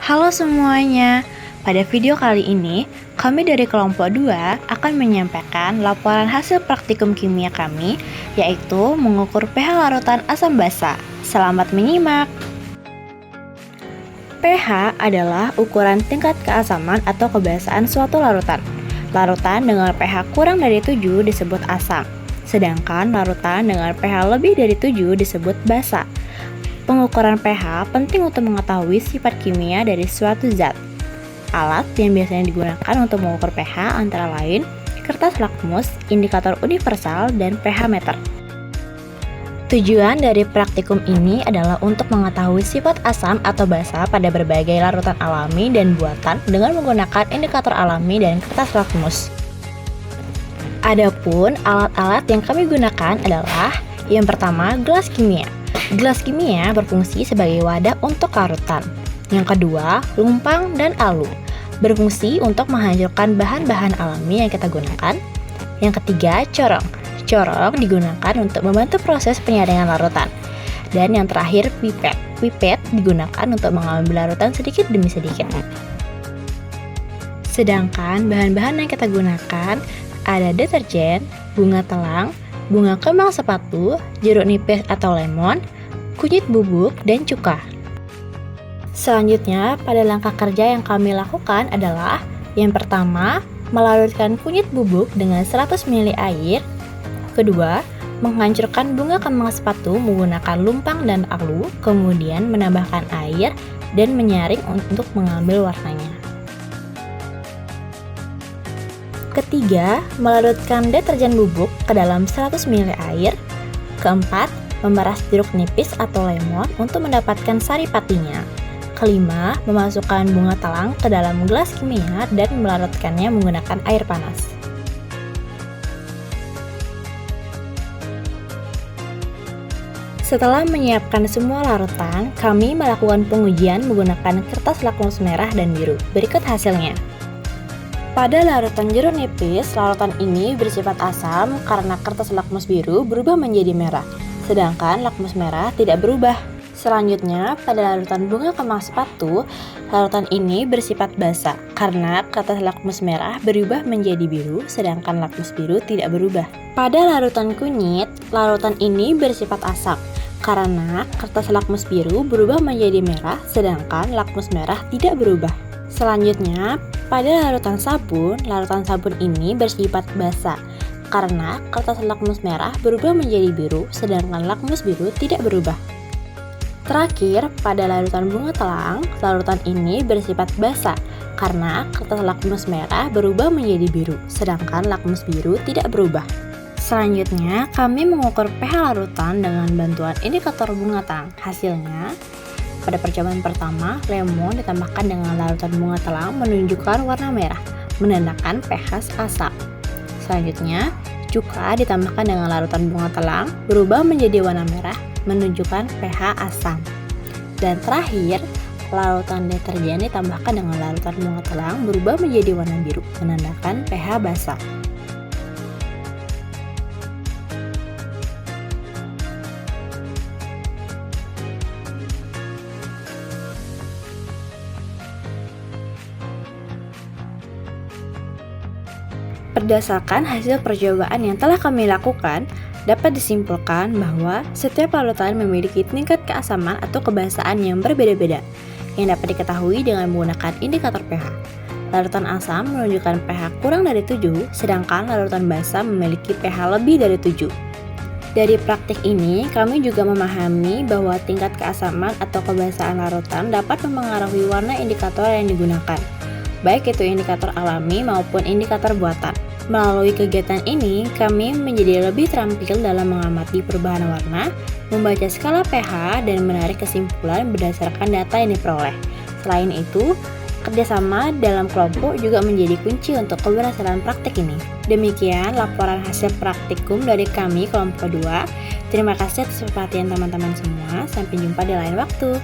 Halo semuanya, pada video kali ini kami dari kelompok 2 akan menyampaikan laporan hasil praktikum kimia kami, yaitu mengukur pH larutan asam basa. Selamat menyimak. pH adalah ukuran tingkat keasaman atau kebasaan suatu larutan. Larutan dengan pH kurang dari 7 disebut asam, sedangkan larutan dengan pH lebih dari 7 disebut basa. Pengukuran pH penting untuk mengetahui sifat kimia dari suatu zat. Alat yang biasanya digunakan untuk mengukur pH antara lain kertas lakmus, indikator universal, dan pH meter. Tujuan dari praktikum ini adalah untuk mengetahui sifat asam atau basa pada berbagai larutan alami dan buatan dengan menggunakan indikator alami dan kertas lakmus. Adapun alat-alat yang kami gunakan adalah yang pertama, gelas kimia. Gelas kimia berfungsi sebagai wadah untuk larutan. Yang kedua, lumpang dan alu, berfungsi untuk menghancurkan bahan-bahan alami yang kita gunakan. Yang ketiga, corong. Corong digunakan untuk membantu proses penyaringan larutan. Dan yang terakhir, pipet. Pipet digunakan untuk mengambil larutan sedikit demi sedikit. Sedangkan bahan-bahan yang kita gunakan ada deterjen, bunga telang, bunga kembang sepatu, jeruk nipis atau lemon, kunyit bubuk, dan cuka. Selanjutnya, pada langkah kerja yang kami lakukan adalah yang pertama, melarutkan kunyit bubuk dengan 100 ml air. Kedua, menghancurkan bunga kembang sepatu menggunakan lumpang dan alu, kemudian menambahkan air dan menyaring untuk mengambil warnanya. Ketiga, melarutkan deterjen bubuk ke dalam 100 ml air. Keempat, memeras jeruk nipis atau lemon untuk mendapatkan sari patinya. Kelima, memasukkan bunga telang ke dalam gelas kimia dan melarutkannya menggunakan air panas. Setelah menyiapkan semua larutan, kami melakukan pengujian menggunakan kertas lakmus merah dan biru. Berikut hasilnya. Pada larutan jeruk nipis, larutan ini bersifat asam karena kertas lakmus biru berubah menjadi merah, sedangkan lakmus merah tidak berubah. Selanjutnya, pada larutan bunga kembang sepatu, larutan ini bersifat basa karena kertas lakmus merah berubah menjadi biru, sedangkan lakmus biru tidak berubah. Pada larutan kunyit, larutan ini bersifat asam karena kertas lakmus biru berubah menjadi merah, sedangkan lakmus merah tidak berubah. Selanjutnya, pada larutan sabun ini bersifat basa karena kertas lakmus merah berubah menjadi biru, sedangkan lakmus biru tidak berubah. Terakhir, pada larutan bunga telang, larutan ini bersifat basa karena kertas lakmus merah berubah menjadi biru, sedangkan lakmus biru tidak berubah. Selanjutnya, kami mengukur pH larutan dengan bantuan indikator bunga telang. Hasilnya, pada percobaan pertama, lemon ditambahkan dengan larutan bunga telang menunjukkan warna merah, menandakan pH asam. Selanjutnya, cuka ditambahkan dengan larutan bunga telang berubah menjadi warna merah, menunjukkan pH asam. Dan terakhir, larutan deterjen ditambahkan dengan larutan bunga telang berubah menjadi warna biru, menandakan pH basa. Berdasarkan hasil percobaan yang telah kami lakukan, dapat disimpulkan bahwa setiap larutan memiliki tingkat keasaman atau kebasaan yang berbeda-beda, yang dapat diketahui dengan menggunakan indikator pH. Larutan asam menunjukkan pH kurang dari 7, sedangkan larutan basa memiliki pH lebih dari 7. Dari praktik ini, kami juga memahami bahwa tingkat keasaman atau kebasaan larutan dapat mempengaruhi warna indikator yang digunakan, baik itu indikator alami maupun indikator buatan. Melalui kegiatan ini, kami menjadi lebih terampil dalam mengamati perubahan warna, membaca skala pH, dan menarik kesimpulan berdasarkan data yang diperoleh. Selain itu, kerjasama dalam kelompok juga menjadi kunci untuk keberhasilan praktik ini. Demikian laporan hasil praktikum dari kami kelompok 2. Terima kasih atas perhatian teman-teman semua. Sampai jumpa di lain waktu.